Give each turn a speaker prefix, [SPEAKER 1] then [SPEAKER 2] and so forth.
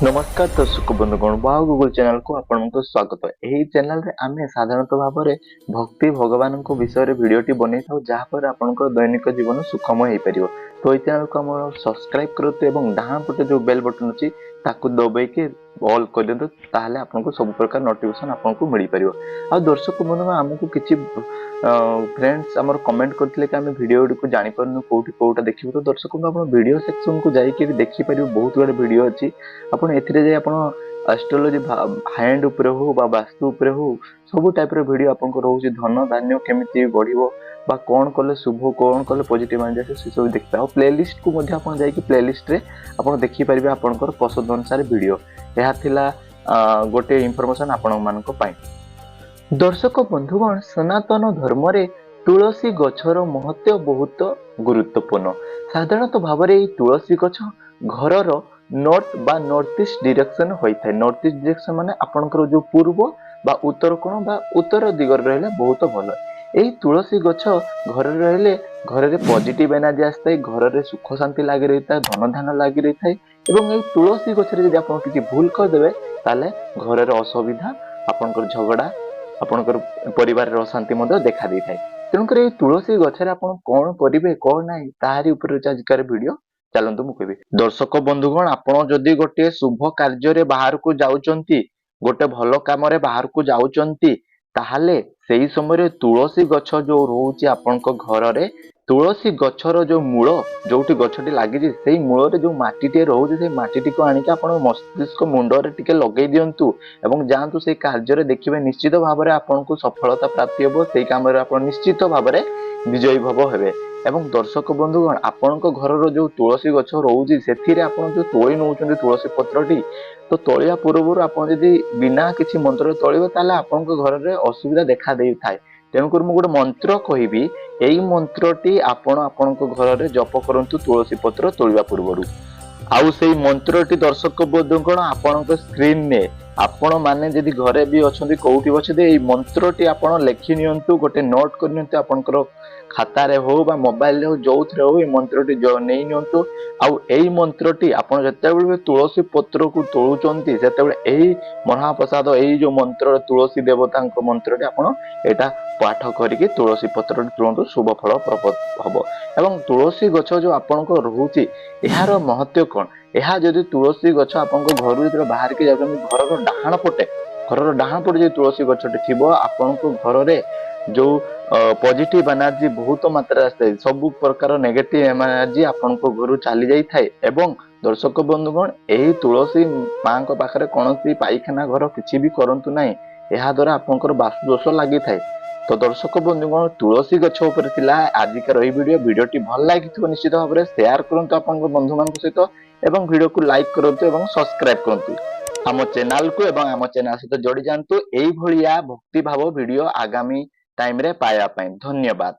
[SPEAKER 1] नमस्कार दर्शक बंधुगण वाव गूगल चैनल को आपको स्वागत। यही चैनल रे आमे साधारणतः भाव में भक्ति भगवान विषय भिडटी बन था जहाँपर आप दैनिक जीवन सुखमय हो पार। तो ये चैनल को आम सब्सक्राइब करूँ डाण पटे जो बेल बटन अच्छी दबाई ऑल कर दिखाँ ताहले आपको सब प्रकार नोटिफिकेशन आपको मिल पार। आ दर्शक बंधु आमको किसी फ्रेंड्स आमर कमेंट करते कि आम भिडियो को जापर कौटी कौटा देखिए। तो दर्शक बंधु आप वीडियो सेक्शन को जाकि देखिपर बहुत गुड़े वीडियो अच्छी आप एस्ट्रोलोजी हैंड उपरे हो बा वास्तु उपरे हो सब टाइप रो वीडियो आपको रोचे धन धान्य केमिति बढ़िबो बा कौन कले शुभ कौन कले पॉजिटिव माइंड आसे से सब देखते हो। प्लेलिस्ट को मध्य आपण जाई कि प्लेलिस्ट रे आपण देखि परिबे आपनकर पसंद अनुसार वीडियो। यह थिला गोटे इन्फॉर्मेशन आपण मानको पाई। दर्शक बंधुगण सनातन धर्म रे तुलसी गछर महत्व बहुत गुरुत्वपूर्ण। साधारणतः भाव में तुलसी गछ घरर नॉर्थ बा नॉर्थ ईस्ट डायरेक्शन होता है। नॉर्थ ईस्ट डायरेक्शन माने आपनकर जो पूर्व बा उत्तर कोण बा उत्तर दिगरे रहले बहुत भल। यही तुलसी गछ घर रहले घर रे पॉजिटिव एनर्जी आसता है, घर रे सुख शांति लगी रही है, धन धान लगी रही है। एवं यही तुलसी गछ रे यदि आपण किछि भूल कर देबे ताले घर रे असुविधा आपनकर झगड़ा आपनकर परिवार रो शांति मध्य देखा दी थाए। तेणुकर ये तुलसी गछरे आपण कौन करिवे कौन नाही ताहारी ऊपर आजकार वीडियो चलतु मु कहबी। दर्शक बंधुगण आपण जदि गोटे शुभ कार्य बाहर को जाउचंती गोटे भल काम बाहर को जाउचंती ताहले सेही समय तुलसी गछ जो रोचे आपण घर रे तुलसी गछर जो मूल जोटी गछटी लगी से मूल रे जो माटी रोचे से माटी को आनिक आपण मस्तिष्क मुंडरे टिके लगे दियंतु एवं जांतु से कार्य रे देखिबे निश्चित भाव में आपको सफलता प्राप्ति होबो। सेही काम रे आपण निश्चित भाव में विजयी भव हेबे। एवं दर्शक बंधुगण आपण घर जो तुलसी गछ रोचे से आपड़ जो तोली नौ तुलसी पत्रटी तो तलिया पूर्व आप बिना किसी मंत्र तलिबे ताले आपण घर में असुविधा देखा दे थाए। तेणुकर मु गोटे मंत्र कहबी यही मंत्रटी आपण घर में जप करंतु तुलसी पत्र तोलिबा पूर्व। आउ से मंत्रटी दर्शक बंधुगण आपण स्क्रीन ने आपण माने जदि घरे भी अच्छे कौटी अच्छे ये मंत्रटी आपण लिखि नियंतु गोटे नोट कर नियंतु आपनकर खाता रे हो बा मोबाइल रे हो जो थे हो ये मंत्रटी जो नहीं नियंतु। आउ एई मंत्रटी आपण जतेबेले तुलसी पत्र को तोलुचंती सेतेबेले एई महाप्रसाद एई जो मंत्र तुलसी देवता मंत्रटी आपण एटा पाठ करिके तुलसी पत्र तुरंत शुभ फल प्रपद हबो। एवं तुलसी गछ जो आपण को रहउची एहार महत्व कोन यह जदि तुलसी गछ आपण घर जो बाहर के जाउछन घर डाहाण पटे जो तुलसी गछटी थिबो आपण घर रे जो पॉजिटिव एनर्जी बहुत मात्रा आसता सब प्रकार नेगेटिव एनर्जी आपण घर चली जाई थाए। एवं दर्शक बंधुगण यही तुलसी मां को पाखरे कोनोसी पाइखाना घर किछि भी करंतु नाही एहा द्वारा आपनकर वास्तु दोष लागि थाए। तो दर्शक बंधुगण तुलसी गछ ऊपर थिला आजिकार एही वीडियोटी भल लागिथिबो निश्चित भाव में शेयर करंतु आपन बंधु मान सहित एवं वीडियो को लाइक करंतु एवं सब्सक्राइब करंतु आम चैनल को एवं आम चैनल सहित जोड़ी जांतु। एही भलिया भक्ति भाव वीडियो आगामी टाइम रे पाया पाए। धन्यवाद।